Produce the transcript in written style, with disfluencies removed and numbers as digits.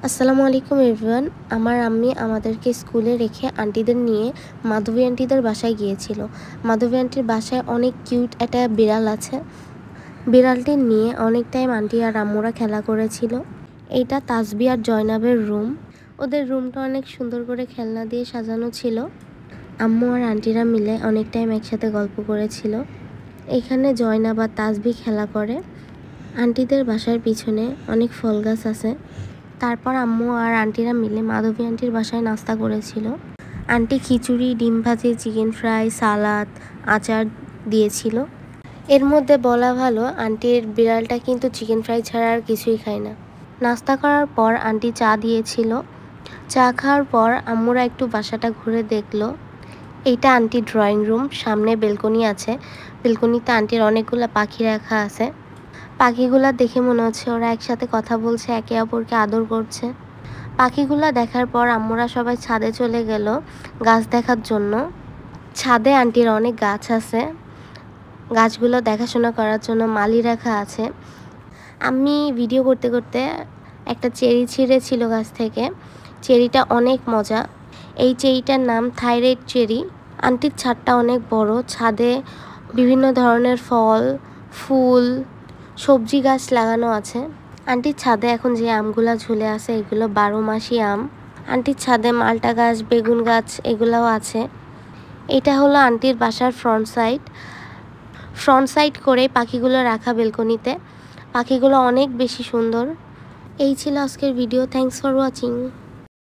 আসসালামু আলাইকুম এভরিওয়ান। আমার আম্মি আমাদেরকে স্কুলে রেখে আন্টিদের নিয়ে মাধবী আন্টিদের বাসায় গিয়েছিল। মাধবী আন্টির বাসায় অনেক কিউট একটা বিড়াল আছে। বিড়ালটি নিয়ে অনেক টাইম আন্টি আর আম্মুরা খেলা করেছিল। এইটা তাসবি আর জয়নাবের রুম। ওদের রুমটা অনেক সুন্দর করে খেলনা দিয়ে সাজানো ছিল। আম্মু আর আন্টিরা মিলে অনেক টাইম একসাথে গল্প করেছিল। এখানে জয়নাব আর তাসবি খেলা করে। আন্টিদের বাসার পিছনে অনেক ফল গাছ আছে। তারপর আম্মু আর আন্টিরা মিলে মাধবী আন্টির বাসায় নাস্তা করেছিল। আন্টি খিচুড়ি, ডিম ভাজি, চিকেন ফ্রাই, সালাদ, আচার দিয়েছিল। এর মধ্যে বলা ভালো, আন্টির বিড়ালটা কিন্তু চিকেন ফ্রাই ছাড়া আর কিছুই খায় না। নাস্তা করার পর আন্টি চা দিয়েছিল। চা খাওয়ার পর আম্মুরা একটু বাসাটা ঘুরে দেখলো। এইটা আন্টির ড্রয়িং রুম, সামনে বেলকনি আছে। বেলকনিতে আন্টির অনেকগুলো পাখি রাখা আছে। পাখিগুলা দেখে মনে হচ্ছে ওরা একসাথে কথা বলছে, একে অপরকে আদর করছে। পাখিগুলা দেখার পর আম্মুরা সবাই ছাদে চলে গেল গাছ দেখার জন্য। ছাদে আন্টির অনেক গাছ আছে, গাছগুলো দেখাশোনা করার জন্য মালি রাখা আছে। আমি ভিডিও করতে করতে একটা চেরি ছিঁড়েছিল গাছ থেকে। চেরিটা অনেক মজা। এই চেরিটার নাম থাইরয়েড চেরি। আন্টির ছাদটা অনেক বড়। ছাদে বিভিন্ন ধরনের ফল, ফুল, সবজি গাছ লাগানো আছে। আন্টির ছাদে এখন যে আমগুলা ঝুলে আছে এগুলো 12 মাসি আম। আন্টির ছাদে মালটা গাছ, বেগুন গাছ এগুলাও আছে। এটা হলো আন্টির বাসার ফ্রন্ট সাইড করে পাখিগুলো রাখা বেলকনিতে। পাখিগুলো অনেক বেশি সুন্দর। এই ছিল আজকের ভিডিও। Thanks for watching.